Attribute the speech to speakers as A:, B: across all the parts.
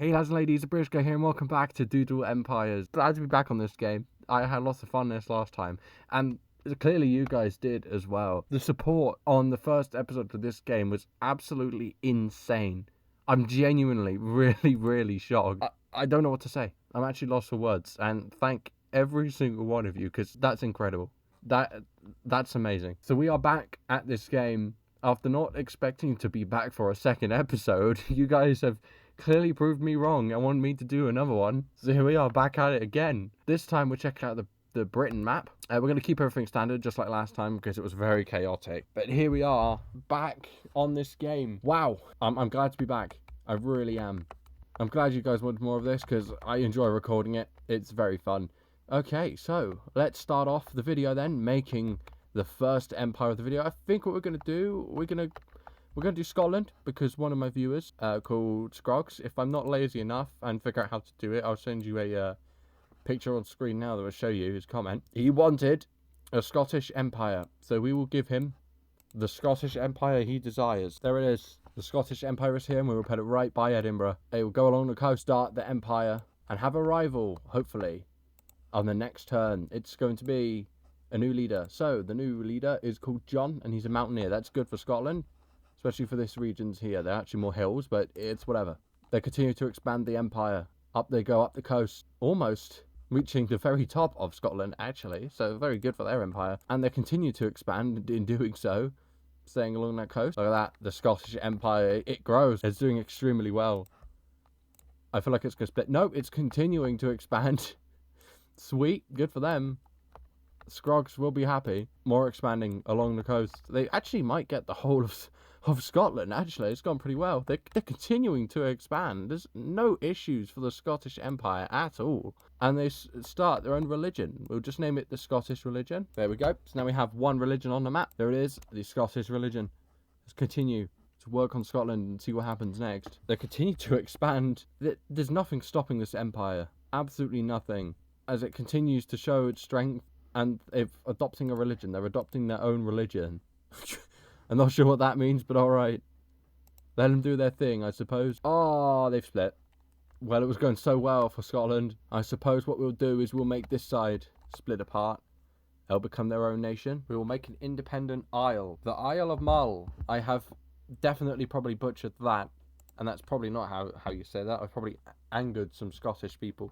A: Hey lads and ladies, Brishka here and welcome back to Doodle Empires. Glad to be back on this game. I had lots of fun this last time and clearly you guys did as well. The support on the first episode of this game was absolutely insane. I'm genuinely really shocked. I don't know what to say. I'm actually lost for words, and thank every single one of you because that's incredible. That's amazing. So we are back at this game after not expecting to be back for a second episode. You guys have clearly proved me wrong and wanted me to do another one. So here we are back at it again. This time we're checking out the Britain map. We're going to keep everything standard just like last time because it was very chaotic. But here we are back on this game. Wow. I'm glad to be back. I really am. I'm glad you guys wanted more of this because I enjoy recording it. It's very fun. Okay, so let's start off the video then, making the first empire of the video. I think what we're going to do, we're going to do Scotland because one of my viewers called Scrogs, if I'm not lazy enough and figure out how to do it, I'll send you a picture on screen now that will show you his comment. He wanted a Scottish empire, so we will give him the Scottish empire he desires. There it is. The Scottish empire is here and we will put it right by Edinburgh. It will go along the coast, start the empire and have a rival, hopefully, on the next turn. It's going to be a new leader. So the new leader is called John and he's a mountaineer. That's good for Scotland, especially for this regions here. They're actually more hills, but it's whatever. They continue to expand the empire. Up they go, up the coast, almost reaching the very top of Scotland, actually. So very good for their empire. And they continue to expand in doing so, staying along that coast. Look at that. The Scottish empire, it grows. It's doing extremely well. I feel like it's going to split. Nope, it's continuing to expand. Sweet. Good for them. Scrogs will be happy. More expanding along the coast. They actually might get the whole of Scotland. Actually, it's gone pretty well. They're continuing to expand. There's no issues for the Scottish Empire at all. And they start their own religion. We'll just name it the Scottish religion. There we go. So now we have one religion on the map. There it is, the Scottish religion. Let's continue to work on Scotland and see what happens next. They continue to expand. There's nothing stopping this empire. Absolutely nothing. As it continues to show its strength. And if adopting a religion, they're adopting their own religion. I'm not sure what that means, but alright. Let them do their thing, I suppose. Oh, they've split. Well, it was going so well for Scotland. I suppose what we'll do is we'll make this side split apart. They'll become their own nation. We will make an independent isle. The Isle of Mull. I have definitely probably butchered that. And that's probably not how you say that. I've probably angered some Scottish people.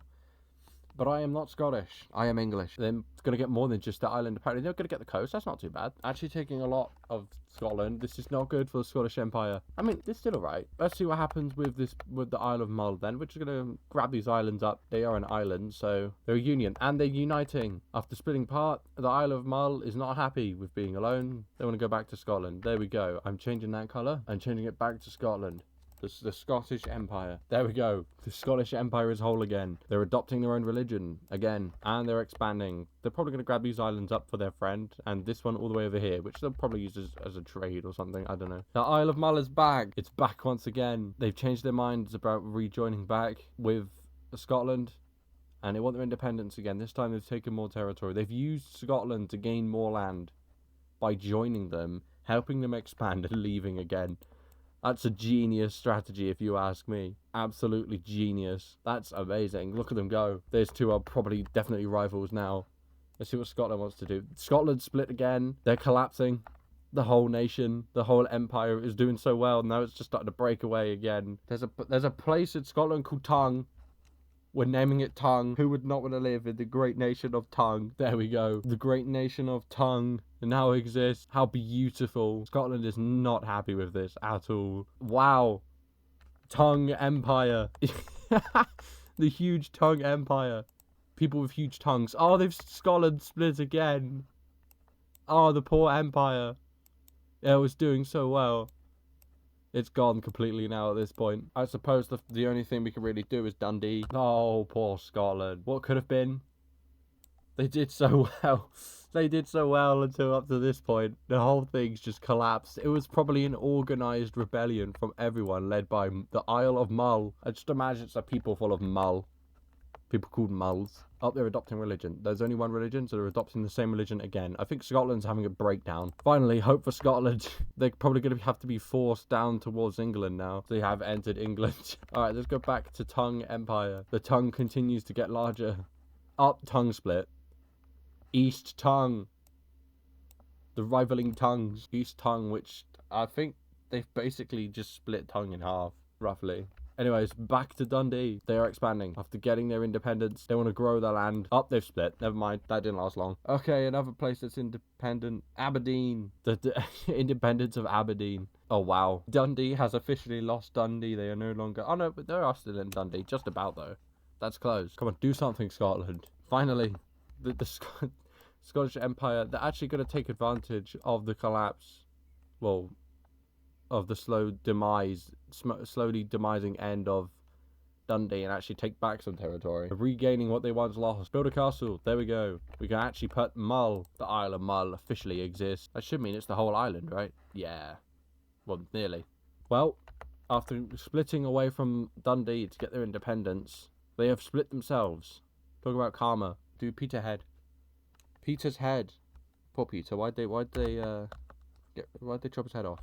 A: But I am not Scottish. I am English. They're going to get more than just the island. Apparently, they're going to get the coast. That's not too bad. Actually, taking a lot of Scotland. This is not good for the Scottish Empire. I mean, it's still alright. Let's see what happens with the Isle of Mull then. We're just going to grab these islands up. They are an island, so they're a union. And they're uniting. After splitting apart, the Isle of Mull is not happy with being alone. They want to go back to Scotland. There we go. I'm changing that colour. I'm changing it back to Scotland. This is the Scottish Empire. There we go. The Scottish Empire is whole again. They're adopting their own religion again. And they're expanding. They're probably going to grab these islands up for their friend. And this one all the way over here, which they'll probably use as a trade or something. I don't know. The Isle of Mull is back. It's back once again. They've changed their minds about rejoining back with Scotland. And they want their independence again. This time they've taken more territory. They've used Scotland to gain more land by joining them, helping them expand and leaving again. That's a genius strategy if you ask me. Absolutely genius. That's amazing. Look at them go. Those two are probably definitely rivals now. Let's see what Scotland wants to do. Scotland split again. They're collapsing. The whole nation, the whole empire is doing so well. Now it's just starting to break away again. There's a place in Scotland called Tongue. We're naming it Tongue. Who would not want to live in the great nation of Tongue? There we go. The great nation of Tongue now exists. How beautiful. Scotland is not happy with this at all. Wow. Tongue Empire. The huge Tongue Empire. People with huge tongues. Oh, Scotland split again. Oh, the poor empire. It was doing so well. It's gone completely now at this point. I suppose the only thing we can really do is Dundee. Oh, poor Scotland. What could have been? They did so well. They did so well until up to this point. The whole thing's just collapsed. It was probably an organised rebellion from everyone led by the Isle of Mull. I just imagine it's a people full of Mull. People called mulls. Oh, they're adopting religion. There's only one religion, so they're adopting the same religion again. I think Scotland's having a breakdown. Finally, hope for Scotland. They're probably going to have to be forced down towards England now. They have entered England. All right, let's go back to Tongue Empire. The tongue continues to get larger. Up, tongue split. East tongue. The rivaling tongues. East tongue, which I think they've basically just split tongue in half, roughly. Anyways, back to Dundee. They are expanding. After getting their independence, they want to grow their land. Oh, they've split. Never mind. That didn't last long. Okay, another place that's independent. Aberdeen. The independence of Aberdeen. Oh, wow. Dundee has officially lost Dundee. They are no longer... Oh, no, but they are still in Dundee. Just about, though. That's close. Come on, do something, Scotland. Finally, the Scottish Empire, they're actually going to take advantage of the collapse. Well... of the slowly demising end of Dundee and actually take back some territory. Regaining what they once lost. Build a castle. There we go. We can actually put Mull. The Isle of Mull officially exists. That should mean it's the whole island, right? Yeah. Well, nearly. Well, after splitting away from Dundee to get their independence, they have split themselves. Talk about karma. Do Peterhead. Peter's head. Poor Peter. Why'd they chop his head off?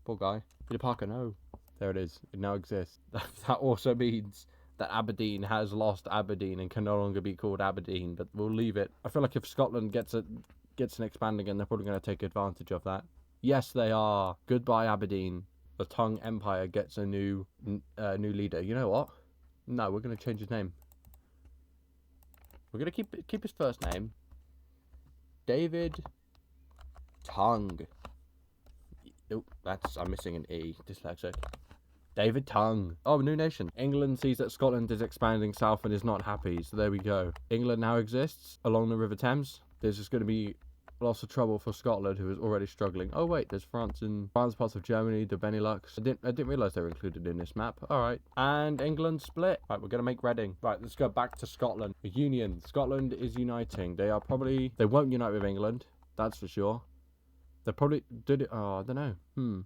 A: Poor guy. Peter Parker, no. There it is. It now exists. That also means that Aberdeen has lost Aberdeen and can no longer be called Aberdeen, but we'll leave it. I feel like if Scotland gets an expanding again, they're probably going to take advantage of that. Yes, they are. Goodbye, Aberdeen. The Tongue Empire gets a new leader. You know what? No, we're going to change his name. We're going to keep his first name. David Tongue. Oh, I'm missing an E. Dyslexic. David Tongue. Oh, new nation. England sees that Scotland is expanding south and is not happy, so there we go. England now exists along the River Thames. There's just going to be lots of trouble for Scotland, who is already struggling. Oh wait, there's France, parts of Germany, the Benelux. I didn't realise they were included in this map. All right, and England split. Right, we're going to make Reading. Right, let's go back to Scotland. Union. Scotland is uniting. They won't unite with England. That's for sure. They probably did it. Oh, I don't know.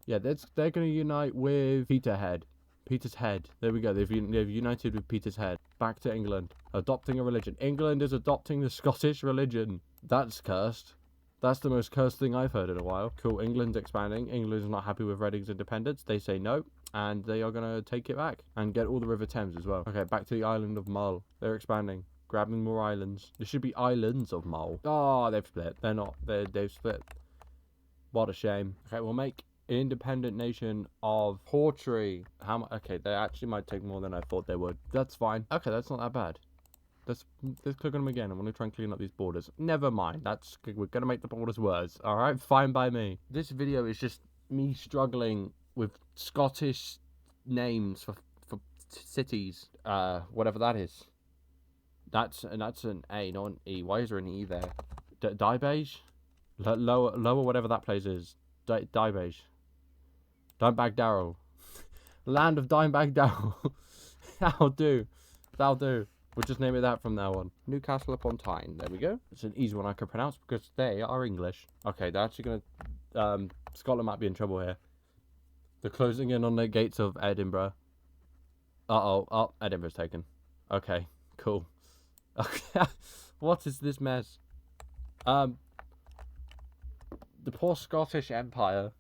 A: Yeah, they're going to unite with Peterhead. Peter's Head. There we go. They've united with Peter's Head. Back to England. Adopting a religion. England is adopting the Scottish religion. That's cursed. That's the most cursed thing I've heard in a while. Cool. England's expanding. England's not happy with Reading's independence. They say no. And they are going to take it back. And get all the River Thames as well. Okay, back to the island of Mull. They're expanding. Grabbing more islands. There should be islands of Mull. Oh, they've split. They're not. They've split. What a shame. Okay, we'll make an independent nation of Portree. Okay, they actually might take more than I thought they would. That's fine. Okay, that's not that bad. Let's click on them again. I'm going to try and clean up these borders. Never mind. We're going to make the borders worse. All right, fine by me. This video is just me struggling with Scottish names for cities. Whatever that is. That's an A, not an E. Why is there an E there? Dibeige? Lower whatever that place is. Dibeige. Dimebag Darrell. Land of Dimebag Darrell. That'll do. We'll just name it that from now on. Newcastle upon Tyne. There we go. It's an easy one I can pronounce because they are English. Okay, they're actually going to... Scotland might be in trouble here. They're closing in on the gates of Edinburgh. Uh-oh. Oh, Edinburgh's taken. Okay, cool. Okay. What is this mess? The poor Scottish Empire,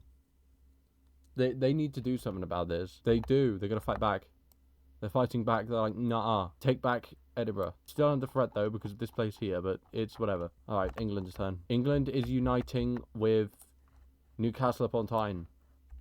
A: they need to do something about this. They do. They're going to fight back. They're fighting back. They're like, nah, take back Edinburgh. Still under threat, though, because of this place here, but it's whatever. All right, England's turn. England is uniting with Newcastle upon Tyne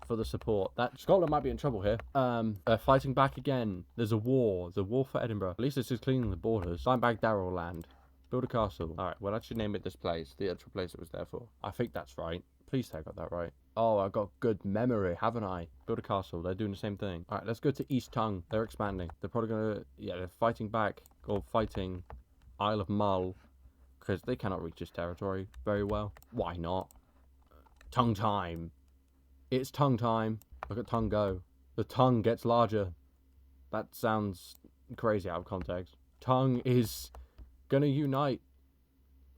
A: for the support. Scotland might be in trouble here. They're fighting back again. There's a war. There's a war for Edinburgh. At least it's just cleaning the borders. Dimebag Darrell land. Build a castle. Alright, well, I should name it this place. The actual place it was there for. I think that's right. Please say I got that right. Oh, I got good memory, haven't I? Build a castle. They're doing the same thing. Alright, let's go to East Tongue. They're expanding. They're probably going to... Yeah, they're fighting back. Or fighting Isle of Mull. Because they cannot reach this territory very well. Why not? Tongue time. It's tongue time. Look at tongue go. The tongue gets larger. That sounds crazy out of context. Tongue is... gonna unite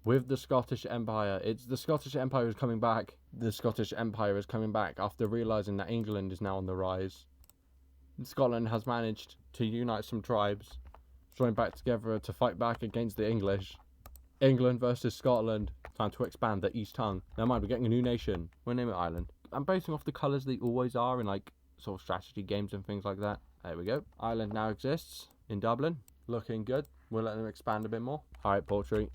A: with the Scottish Empire. The Scottish Empire is coming back. The Scottish Empire is coming back after realizing that England is now on the rise. Scotland has managed to unite some tribes. join back together to fight back against the English. England versus Scotland. Time to expand the East Tongue. Never mind, we're getting a new nation. We'll name it Ireland. I'm basing off the colours they always are in like sort of strategy games and things like that. There we go. Ireland now exists in Dublin. Looking good. We'll let them expand a bit more. Alright, Portree.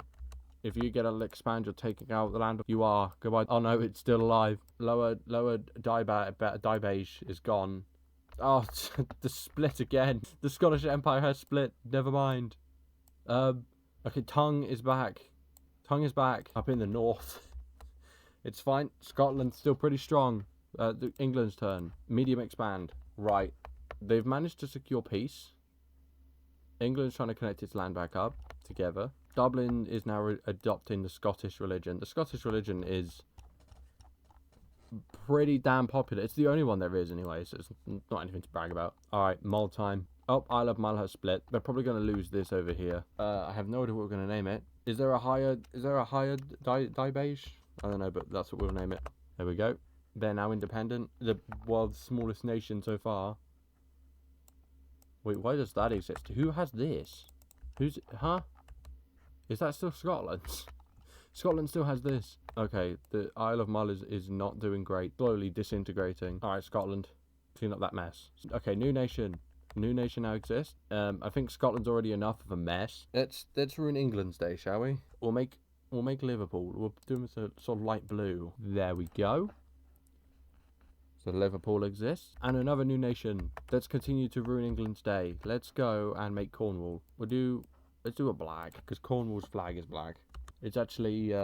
A: If you get a expand, you're taking out the land. You are. Goodbye. Oh no, it's still alive. Lower Dibage is gone. Oh, the split again. The Scottish Empire has split. Never mind. Okay, Tongue is back. Tongue is back up in the north. It's fine. Scotland's still pretty strong. England's turn. Medium expand. Right. They've managed to secure peace. England's trying to connect its land back up together. Dublin is now adopting the Scottish religion. The Scottish religion is pretty damn popular. It's the only one there is anyway, so it's not anything to brag about. Alright, Mull time. Oh, Isle of Mull has split. They're probably going to lose this over here. I have no idea what we're going to name it. Is there a higher Dibage? I don't know, but that's what we'll name it. There we go. They're now independent. The world's smallest nation so far. Wait, why does that exist? Who has this? Huh? Is that still Scotland's? Scotland still has this. Okay, the Isle of Mull is not doing great. Slowly disintegrating. Alright, Scotland. Clean up that mess. Okay, new nation. New nation now exists. I think Scotland's already enough of a mess. Let's ruin England's day, shall we? We'll make Liverpool. We'll do them sort of light blue. There we go. So Liverpool exists. And another new nation. Let's continue to ruin England's day. Let's go and make Cornwall. Let's do a black, because Cornwall's flag is black. It's actually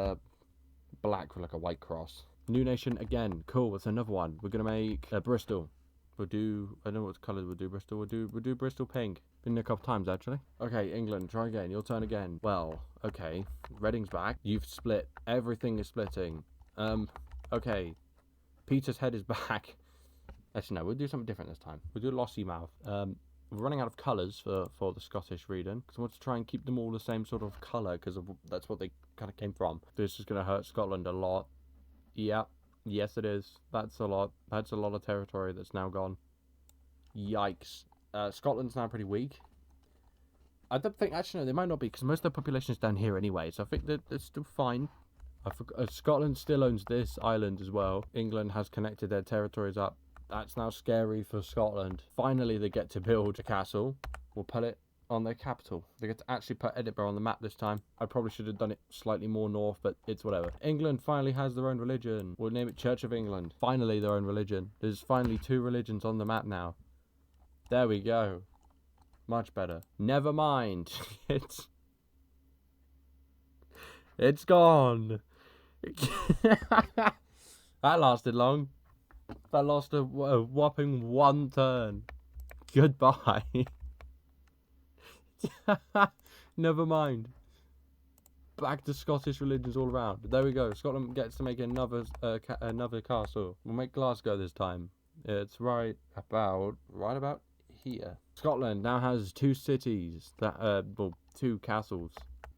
A: black with like a white cross. New nation again. Cool, that's another one. We're gonna make Bristol. We'll do, I don't know what colour we'll do Bristol. We'll do Bristol pink. Been there a couple times actually. Okay, England, try again. Your turn again. Well, okay. Reading's back. You've split. Everything is splitting. Okay. Peter's head is back. Actually, no, we'll do something different this time. We'll do Lossy Mouth. We're running out of colours for the Scottish region, because I want to try and keep them all the same sort of colour, because that's what they kind of came from. This is going to hurt Scotland a lot. Yeah, yes it is. That's a lot. That's a lot of territory that's now gone. Yikes. Scotland's now pretty weak. I don't think, actually no, they might not be, because most of the population is down here anyway, so I think that it's still fine. Scotland still owns this island as well. England has connected their territories up. That's now scary for Scotland. Finally, they get to build a castle. We'll put it on their capital. They get to actually put Edinburgh on the map this time. I probably should have done it slightly more north, but it's whatever. England finally has their own religion. We'll name it Church of England. Finally, their own religion. There's finally 2 religions on the map now. There we go. Much better. Never mind. It's gone. That lasted long. That lasted a whopping 1 turn. Goodbye. Never mind. Back to Scottish religions all around. But there we go. Scotland gets to make another castle. We'll make Glasgow this time. It's right about here. Scotland now has 2 cities that well, 2 castles.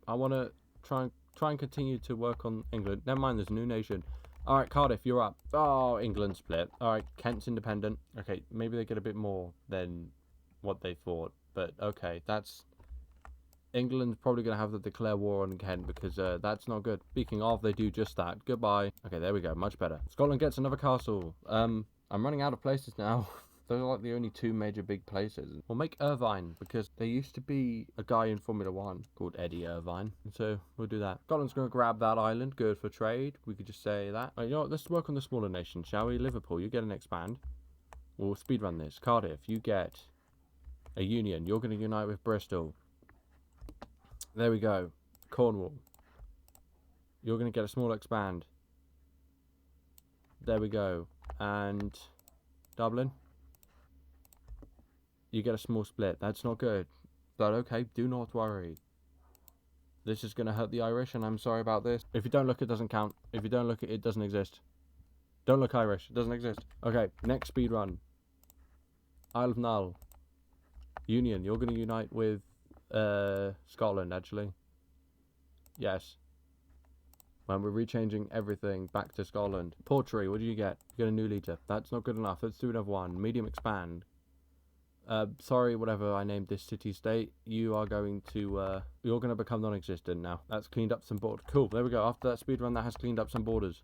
A: I want to try and continue to work on England. Never mind, there's a new nation. Alright, Cardiff, you're up. Oh, England split. Alright, Kent's independent. Okay, maybe they get a bit more than what they thought. But, okay, that's... England's probably going to have to declare war on Kent, because that's not good. Speaking of, they do just that. Goodbye. Okay, there we go. Much better. Scotland gets another castle. I'm running out of places now. Those are like the only 2 major big places. We'll make Irvine, because there used to be a guy in Formula 1 called Eddie Irvine. And so we'll do that. Scotland's going to grab that island. Good for trade. We could just say that. You know what? Let's work on the smaller nations, shall we? Liverpool, you get an expand. We'll speedrun this. Cardiff, you get a union. You're going to unite with Bristol. There we go. Cornwall. You're going to get a small expand. There we go. And Dublin. You get a small split. That's not good. But okay, do not worry. This is going to hurt the Irish, and I'm sorry about this. If you don't look, it doesn't count. If you don't look, it doesn't exist. Don't look Irish. It doesn't exist. Okay, next speed run. Isle of Mull. Union. You're going to unite with Scotland, actually. Yes. When we're rechanging everything back to Scotland. Portree, what do you get? You get a new leader. That's not good enough. Let's do another one. Medium expand. Sorry, whatever I named this city-state, you are going to, you're going to become non-existent now. That's cleaned up some borders. Cool, there we go. After that speedrun, that has cleaned up some borders.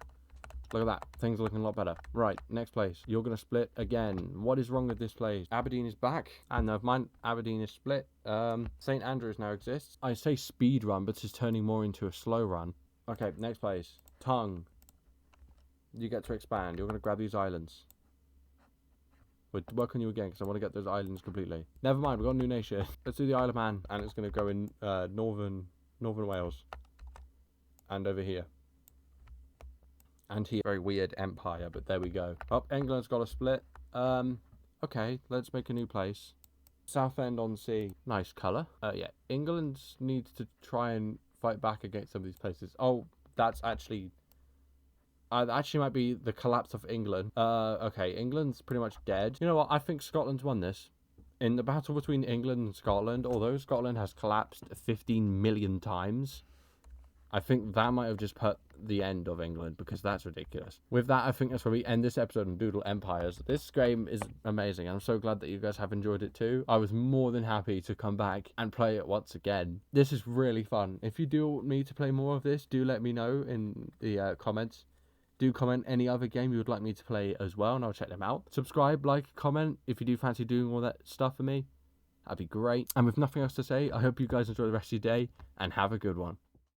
A: Look at that. Things are looking a lot better. Right, next place. You're going to split again. What is wrong with this place? Aberdeen is back. And never mind, Aberdeen is split. St. Andrews now exists. I say speedrun, but it's turning more into a slow run. Okay, next place. Tongue. You get to expand. You're going to grab these islands. We'll work on you again because I want to get those islands completely. Never mind, we've got a new nation. Let's do the Isle of Man, and it's going to go in northern Wales. And over here. And here. Very weird empire, but there we go. Oh, England's got a split. Okay, let's make a new place. Southend-on-Sea. Nice colour. Yeah, England needs to try and fight back against some of these places. Oh, that's actually... actually might be the collapse of England. Okay, England's pretty much dead. You know what? I think Scotland's won this. In the battle between England and Scotland, although Scotland has collapsed 15 million times, I think that might have just put the end of England, because that's ridiculous. With that, I think that's where we end this episode on Doodle Empires. This game is amazing. I'm so glad that you guys have enjoyed it too. I was more than happy to come back and play it once again. This is really fun. If you do want me to play more of this, do let me know in the comments. Do comment any other game you would like me to play as well, and I'll check them out. Subscribe, like, comment if you do fancy doing all that stuff for me. That'd be great. And with nothing else to say, I hope you guys enjoy the rest of your day and have a good one.